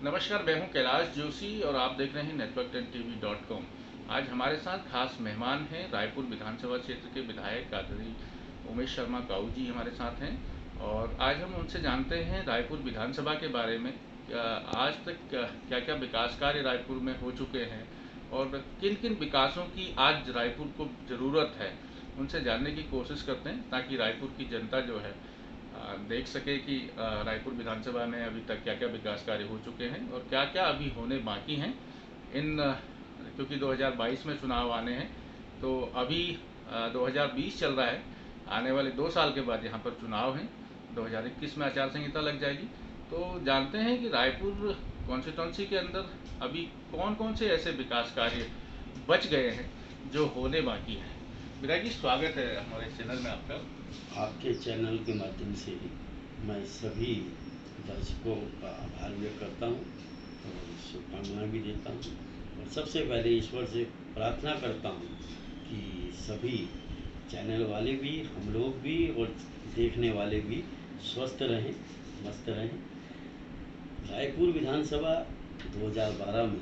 नमस्कार, मैं हूं कैलाश जोशी और आप देख रहे हैं network10tv.com। आज हमारे साथ खास मेहमान हैं रायपुर विधानसभा क्षेत्र के विधायक आदरणीय उमेश शर्मा काऊ जी हमारे साथ हैं। और आज हम उनसे जानते हैं रायपुर विधानसभा के बारे में। आज तक क्या क्या विकास कार्य रायपुर में हो चुके हैं और किन किन विकासों की आज रायपुर को ज़रूरत है, उनसे जानने की कोशिश करते हैं ताकि रायपुर की जनता जो है देख सके कि रायपुर विधानसभा में अभी तक क्या क्या विकास कार्य हो चुके हैं और क्या क्या अभी होने बाकी हैं। इन क्योंकि 2022 में चुनाव आने हैं, तो अभी 2020 चल रहा है। आने वाले 2 साल के बाद यहाँ पर चुनाव हैं। 2021 में आचार संहिता लग जाएगी। तो जानते हैं कि रायपुर कॉन्स्टिट्यूंसी के अंदर अभी कौन कौन से ऐसे विकास कार्य बच गए हैं जो होने बाकी हैं। विधायक जी, स्वागत है हमारे चैनल में आपका। आपके चैनल के माध्यम से मैं सभी दर्शकों का आभार व्यक्त करता हूँ और शुभकामनाएं भी देता हूँ। और सबसे पहले ईश्वर से प्रार्थना करता हूँ कि सभी चैनल वाले भी, हम लोग भी और देखने वाले भी स्वस्थ रहें, मस्त रहें। रायपुर विधानसभा 2012 में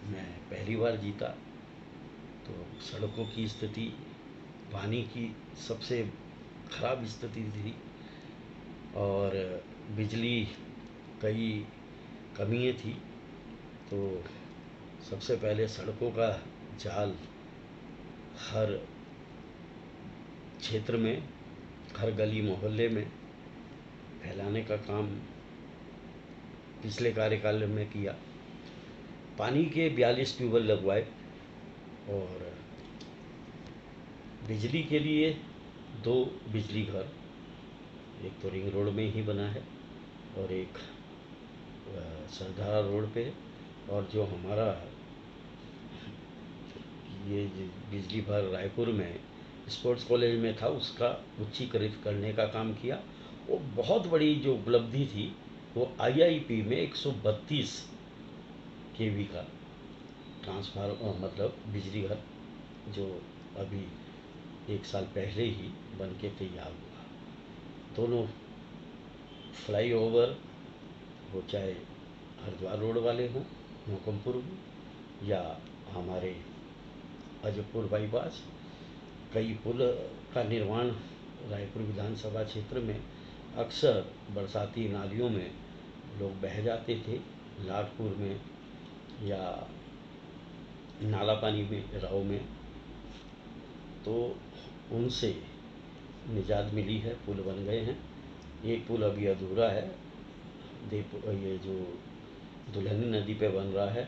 मैं पहली बार जीता, तो सड़कों की स्थिति, पानी की सबसे खराब स्थिति थी और बिजली कई कमियाँ थी। तो सबसे पहले सड़कों का जाल हर क्षेत्र में, हर गली मोहल्ले में फैलाने का काम पिछले कार्यकाल में किया। पानी के 42 ट्यूबवेल लगवाए और बिजली के लिए 2 बिजली घर, एक तो रिंग रोड में ही बना है और एक सरदारा रोड पे। और जो हमारा ये बिजली भर रायपुर में स्पोर्ट्स कॉलेज में था, उसका उच्चीकृत करने का काम किया। वो बहुत बड़ी जो उपलब्धि थी, वो आईआईपी में 132 केवी का ट्रांसफार्मर, मतलब बिजली घर, जो अभी 1 साल पहले ही बन के तैयार हुआ। दोनों फ्लाईओवर हो, चाहे हरिद्वार रोड वाले हों मोकमपुर में, या हमारे अजयपुर बाईपास, कई पुल का निर्माण रायपुर विधानसभा क्षेत्र में। अक्सर बरसाती नालियों में लोग बह जाते थे, लाटपुर में या नाला पानी में, राव में, तो उनसे निजात मिली है, पुल बन गए हैं। एक पुल अभी अधूरा है, ये जो दुल्हनी नदी पे बन रहा है,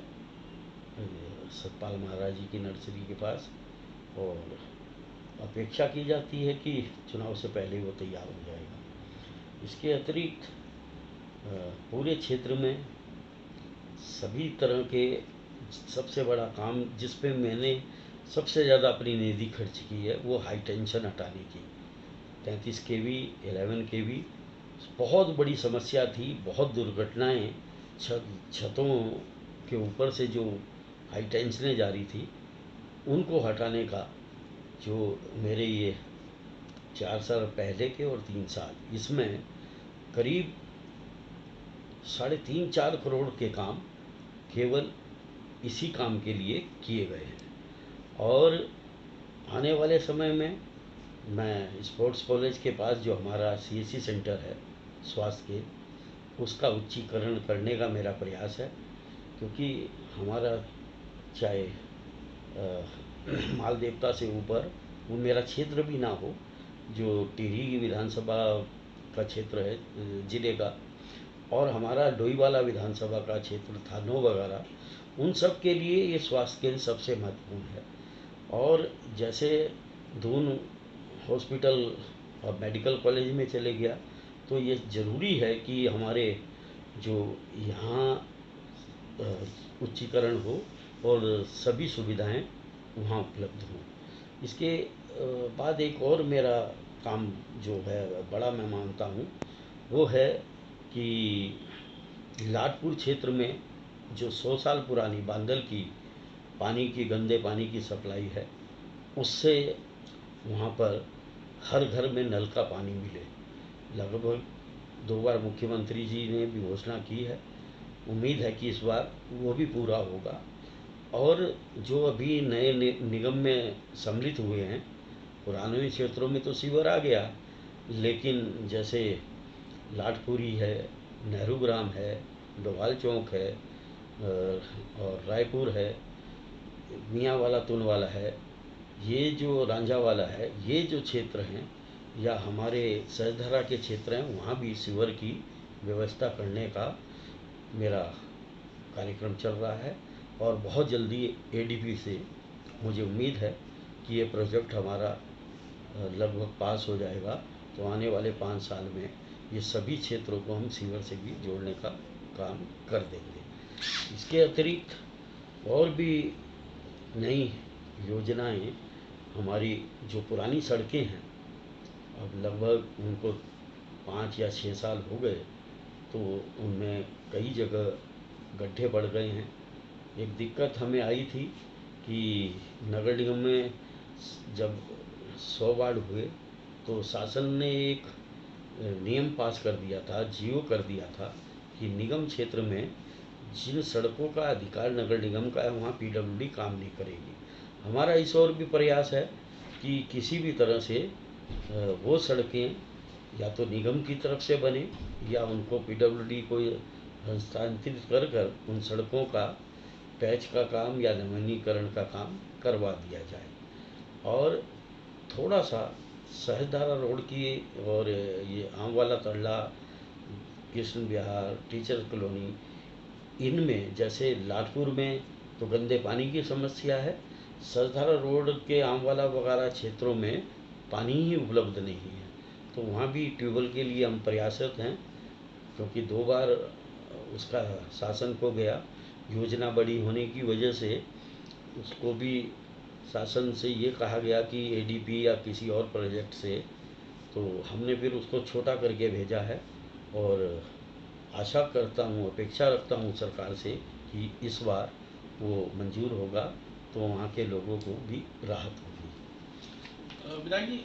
सतपाल महाराज जी की नर्सरी के पास, और अपेक्षा की जाती है कि चुनाव से पहले वो तैयार हो जाएगा। इसके अतिरिक्त पूरे क्षेत्र में सभी तरह के, सबसे बड़ा काम जिस पे मैंने सबसे ज़्यादा अपनी निधि खर्च की है, वो हाई टेंशन हटाने की। 33 केवी, 11 केवी बहुत बड़ी समस्या थी। बहुत दुर्घटनाएं छतों के ऊपर से जो हाई टेंशनें जा रही थी, उनको हटाने का जो मेरे ये 4 साल पहले के और 3 साल, इसमें करीब 3.5-4 करोड़ के काम केवल इसी काम के लिए किए गए हैं। और आने वाले समय में मैं स्पोर्ट्स कॉलेज के पास जो हमारा सीएससी सेंटर है स्वास्थ्य के, उसका उच्चीकरण करने का मेरा प्रयास है। क्योंकि हमारा चाहे माल देवता से ऊपर वो मेरा क्षेत्र भी ना हो, जो टिहरी विधानसभा का क्षेत्र है ज़िले का, और हमारा डोईवाला विधानसभा का क्षेत्र थानो वगैरह, उन सब के लिए ये स्वास्थ्य केंद्र सबसे महत्वपूर्ण है। और जैसे दून हॉस्पिटल और मेडिकल कॉलेज में चले गया, तो ये ज़रूरी है कि हमारे जो यहाँ उच्चीकरण हो और सभी सुविधाएं वहाँ उपलब्ध हों। इसके बाद एक और मेरा काम जो है बड़ा मैं मानता हूँ, वो है कि लाटपुर क्षेत्र में जो 100 साल पुरानी बांदल की पानी की, गंदे पानी की सप्लाई है, उससे वहाँ पर हर घर में नल का पानी मिले। लगभग 2 बार मुख्यमंत्री जी ने भी घोषणा की है। उम्मीद है कि इस बार वो भी पूरा होगा। और जो अभी नए निगम में सम्मिलित हुए हैं, पुराने क्षेत्रों में तो सीवर आ गया, लेकिन जैसे लाटपुरी है, नेहरू ग्राम है, डोभाल चौक है, और रायपुर है, मियांवाला तुनवाला है, ये जो रांझावाला है, ये जो क्षेत्र हैं, या हमारे सहजधारा के क्षेत्र हैं, वहाँ भी सीवर की व्यवस्था करने का मेरा कार्यक्रम चल रहा है। और बहुत जल्दी एडीपी से मुझे उम्मीद है कि ये प्रोजेक्ट हमारा लगभग पास हो जाएगा, तो आने वाले 5 साल में ये सभी क्षेत्रों को हम सीवर से भी जोड़ने का काम कर देंगे। इसके अतिरिक्त और भी नई योजनाएं, हमारी जो पुरानी सड़कें हैं, अब लगभग उनको 5 या 6 साल हो गए, तो उनमें कई जगह गड्ढे बढ़ गए हैं। एक दिक्कत हमें आई थी कि नगर निगम में जब 100 वार्ड हुए, तो शासन ने एक नियम पास कर दिया था, जीओ कर दिया था कि निगम क्षेत्र में जिन सड़कों का अधिकार नगर निगम का है, वहाँ पीडब्ल्यूडी काम नहीं करेगी। हमारा इस ओर भी प्रयास है कि किसी भी तरह से वो सड़कें या तो निगम की तरफ से बने, या उनको पीडब्ल्यूडी को हस्तांतरित कर कर उन सड़कों का पैच का काम या नवीनीकरण का काम करवा दिया जाए। और थोड़ा सा सहजधारा रोड की और ये आमवाला तल्ला, कृष्ण विहार, टीचर कॉलोनी, इनमें जैसे लाटपुर में तो गंदे पानी की समस्या है, सहजधारा रोड के आमवाला वगैरह क्षेत्रों में पानी ही उपलब्ध नहीं है, तो वहाँ भी ट्यूबवेल के लिए हम प्रयासरत हैं, क्योंकि 2 बार उसका शासन को गया, योजना बड़ी होने की वजह से उसको भी शासन से ये कहा गया कि एडीपी या किसी और प्रोजेक्ट से, तो हमने फिर उसको छोटा करके भेजा है। और आशा करता हूँ, अपेक्षा रखता हूँ सरकार से कि इस बार वो मंजूर होगा, तो वहाँ के लोगों को भी राहत होगी। विधायक जी,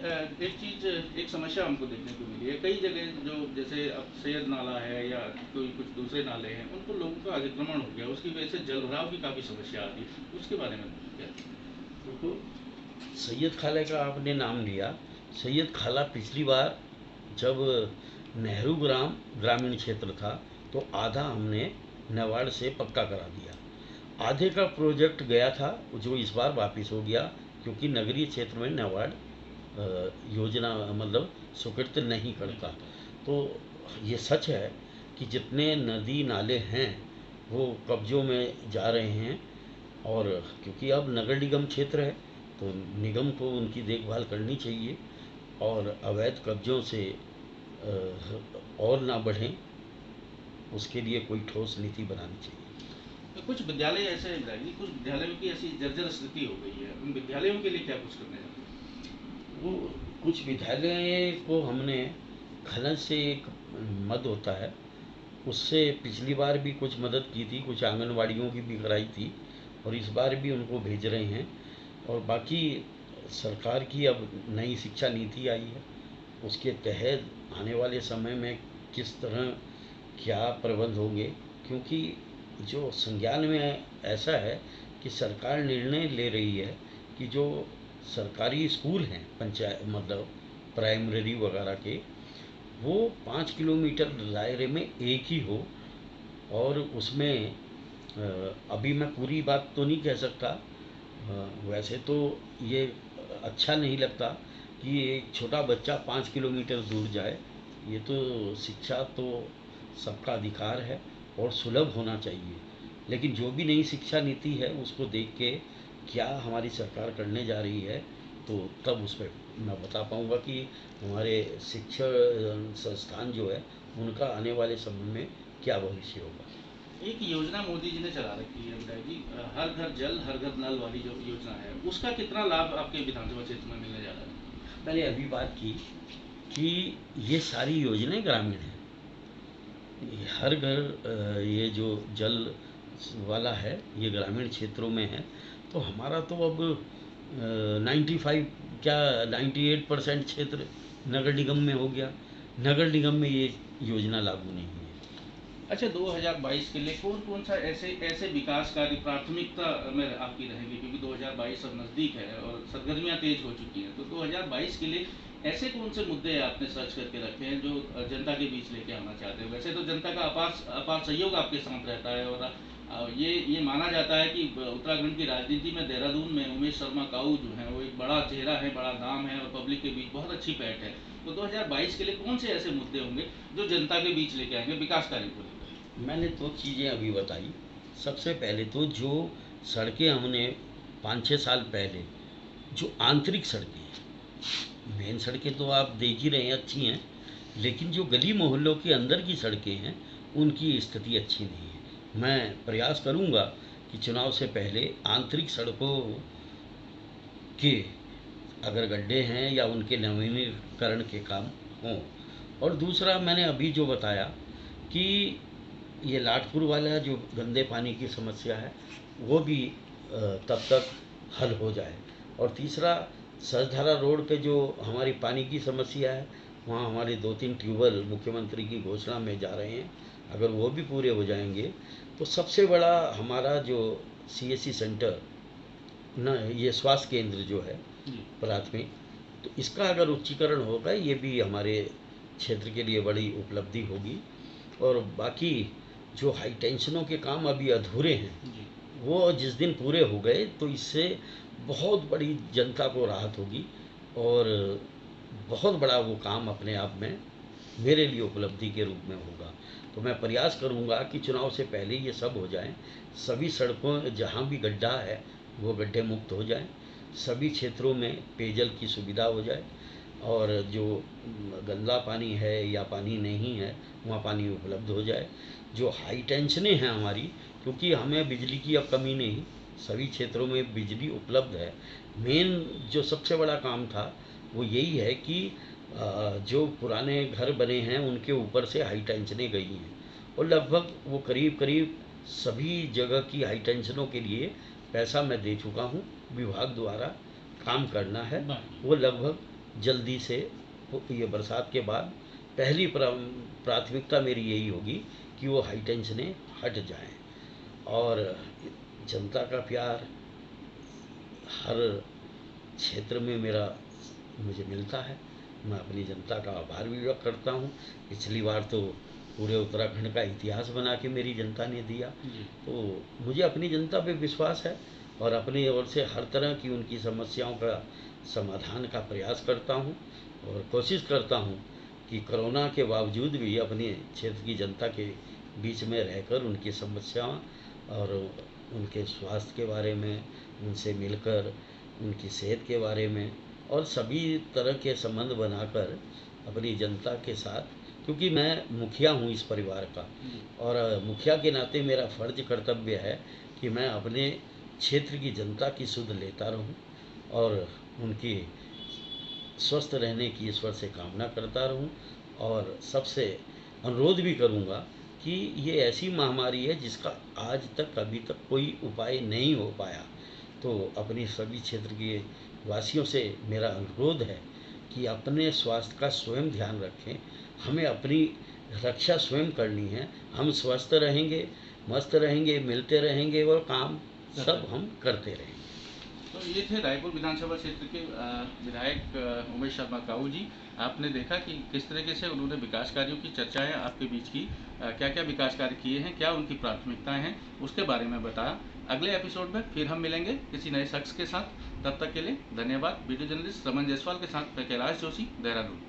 एक चीज़, एक समस्या हमको देखने को मिली है कई जगह, जो जैसे अब सैयद नाला है या कोई कुछ दूसरे नाले हैं, उनको लोगों का अतिक्रमण हो गया, उसकी वजह से जल भराव की काफ़ी समस्या आ रही है, उसके बारे में क्या? देखो, सैयद खाला का आपने नाम लिया। सैयद खाला पिछली बार जब नेहरू ग्रामीण क्षेत्र था, तो आधा हमने नाबार्ड से पक्का करा दिया। आधे का प्रोजेक्ट गया था, जो इस बार वापस हो गया, क्योंकि नगरीय क्षेत्र में नाबार्ड योजना मतलब स्वीकृत नहीं करता। तो ये सच है कि जितने नदी नाले हैं वो कब्जों में जा रहे हैं, और क्योंकि अब नगर निगम क्षेत्र है, तो निगम को उनकी देखभाल करनी चाहिए, और अवैध कब्जों से और ना बढ़ें, उसके लिए कोई ठोस नीति बनानी चाहिए। तो कुछ विद्यालय ऐसे हैं विधायक जी, कुछ विद्यालयों की ऐसी जर्जर स्थिति हो गई है, उन विद्यालयों के लिए क्या कुछ करने जाते हैं? वो कुछ विद्यालय को हमने खनन से एक मद होता है, उससे पिछली बार भी कुछ मदद की थी, कुछ आंगनवाड़ियों की भी कराई थी, और इस बार भी उनको भेज रहे हैं। और बाकी सरकार की अब नई शिक्षा नीति आई है, उसके तहत आने वाले समय में किस तरह क्या प्रबंध होंगे, क्योंकि जो संज्ञान में ऐसा है कि सरकार निर्णय ले रही है कि जो सरकारी स्कूल हैं, पंचायत मतलब प्राइमरी वगैरह के, वो 5 किलोमीटर दायरे में एक ही हो। और उसमें अभी मैं पूरी बात तो नहीं कह सकता, वैसे तो ये अच्छा नहीं लगता कि एक छोटा बच्चा 5 किलोमीटर दूर जाए। ये तो शिक्षा तो सबका अधिकार है और सुलभ होना चाहिए, लेकिन जो भी नई शिक्षा नीति है उसको देख के क्या हमारी सरकार करने जा रही है, तो तब उस पर मैं बता पाऊँगा कि हमारे शिक्षण संस्थान जो है उनका आने वाले समय में क्या भविष्य होगा। एक योजना मोदी जी ने चला रखी है विधायक जी, हर घर जल हर घर नल वाली जो योजना है, उसका कितना लाभ आपके विधानसभा क्षेत्र में मिलने जा रहा है? मैंने अभी बात की कि ये सारी योजनाएं ग्रामीण हैं, हर घर ये जो जल वाला है ये ग्रामीण क्षेत्रों में है। तो हमारा तो अब 95 क्या 98% क्षेत्र नगर निगम में हो गया। नगर निगम में ये योजना लागू नहीं है। अच्छा, 2022 के लिए कौन कौन सा ऐसे ऐसे विकास कार्य प्राथमिकता में आपकी रहेंगे, क्योंकि 2022 अब नज़दीक है और सरगर्मियां तेज हो चुकी हैं, तो 2022 के लिए ऐसे कौन से मुद्दे आपने सर्च करके रखे हैं जो जनता के बीच लेके आना चाहते हैं? वैसे तो जनता का अपार अपार सहयोग आपके साथ रहता है, और ये माना जाता है कि उत्तराखंड की राजनीति में देहरादून में उमेश शर्मा काऊ जो है वो एक बड़ा चेहरा है, बड़ा नाम है और पब्लिक के बीच बहुत अच्छी पैठ है। तो 2022 के लिए कौन से ऐसे मुद्दे होंगे जो जनता के बीच लेके आएंगे विकास कार्य को लेकर? मैंने 2 चीज़ें अभी बताई। सबसे पहले तो जो सड़कें हमने 5-6 साल पहले, जो आंतरिक सड़कें हैं, मेन सड़कें तो आप देख ही रहे हैं अच्छी हैं, लेकिन जो गली मोहल्लों के अंदर की सड़कें हैं उनकी स्थिति अच्छी नहीं है। मैं प्रयास करूंगा कि चुनाव से पहले आंतरिक सड़कों के अगर गड्ढे हैं या उनके नवीनीकरण के काम हों। और दूसरा मैंने अभी जो बताया कि ये लाटपुर वाला जो गंदे पानी की समस्या है वो भी तब तक हल हो जाए। और तीसरा, सचधारा रोड पे जो हमारी पानी की समस्या है वहाँ हमारे 2-3 ट्यूबवेल मुख्यमंत्री की घोषणा में जा रहे हैं, अगर वो भी पूरे हो जाएंगे तो सबसे बड़ा हमारा जो CSC सेंटर न, ये स्वास्थ्य केंद्र जो है प्राथमिक, तो इसका अगर उच्चीकरण होगा ये भी हमारे क्षेत्र के लिए बड़ी उपलब्धि होगी। और बाकी जो हाई टेंशनों के काम अभी अधूरे हैं वो जिस दिन पूरे हो गए तो इससे बहुत बड़ी जनता को राहत होगी और बहुत बड़ा वो काम अपने आप में मेरे लिए उपलब्धि के रूप में होगा। तो मैं प्रयास करूंगा कि चुनाव से पहले ये सब हो जाए, सभी सड़कों जहाँ भी गड्ढा है वो गड्ढे मुक्त हो जाएं, सभी क्षेत्रों में पेयजल की सुविधा हो जाए और जो गंदा पानी है या पानी नहीं है वहाँ पानी उपलब्ध हो जाए। जो हाई टेंशनें हैं हमारी, क्योंकि हमें बिजली की अब कमी नहीं, सभी क्षेत्रों में बिजली उपलब्ध है। मेन जो सबसे बड़ा काम था वो यही है कि जो पुराने घर बने हैं उनके ऊपर से हाई टेंशनें गई हैं और लगभग वो करीब करीब सभी जगह की हाई टेंशनों के लिए पैसा मैं दे चुका हूँ। विभाग द्वारा काम करना है, वो लगभग जल्दी से ये बरसात के बाद पहली प्राथमिकता मेरी यही होगी कि वो हाई टेंशनें हट जाएं। और जनता का प्यार हर क्षेत्र में मेरा मुझे मिलता है, मैं अपनी जनता का आभार भी व्यक्त करता हूँ। पिछली बार तो पूरे उत्तराखंड का इतिहास बना के मेरी जनता ने दिया, तो मुझे अपनी जनता पे विश्वास है और अपनी ओर से हर तरह की उनकी समस्याओं का समाधान का प्रयास करता हूँ और कोशिश करता हूँ कि कोरोना के बावजूद भी अपने क्षेत्र की जनता के बीच में रहकर उनकी समस्याओं और उनके स्वास्थ्य के बारे में उनसे मिलकर उनकी सेहत के बारे में और सभी तरह के संबंध बनाकर अपनी जनता के साथ, क्योंकि मैं मुखिया हूँ इस परिवार का और मुखिया के नाते मेरा फर्ज कर्तव्य है कि मैं अपने क्षेत्र की जनता की सुध लेता रहूं और उनकी स्वस्थ रहने की ईश्वर से कामना करता रहूं। और सबसे अनुरोध भी करूंगा कि ये ऐसी महामारी है जिसका आज तक अभी तक कोई उपाय नहीं हो पाया, तो अपनी सभी क्षेत्र के वासियों से मेरा अनुरोध है कि अपने स्वास्थ्य का स्वयं ध्यान रखें। हमें अपनी रक्षा स्वयं करनी है। हम स्वस्थ रहेंगे, मस्त रहेंगे, मिलते रहेंगे और काम सब हम करते रहेंगे। तो ये थे रायपुर विधानसभा क्षेत्र के विधायक उमेश शर्मा काऊ जी। आपने देखा कि किस तरीके से उन्होंने विकास कार्यों की चर्चाएं आपके बीच की, क्या क्या विकास कार्य किए हैं, क्या उनकी प्राथमिकताएं हैं, उसके बारे में बताया। अगले एपिसोड में फिर हम मिलेंगे किसी नए शख्स के साथ। तब तक के लिए धन्यवाद। वीडियो जर्नलिस्ट रमन जायसवाल के साथ मैं कैलाश जोशी, देहरादून।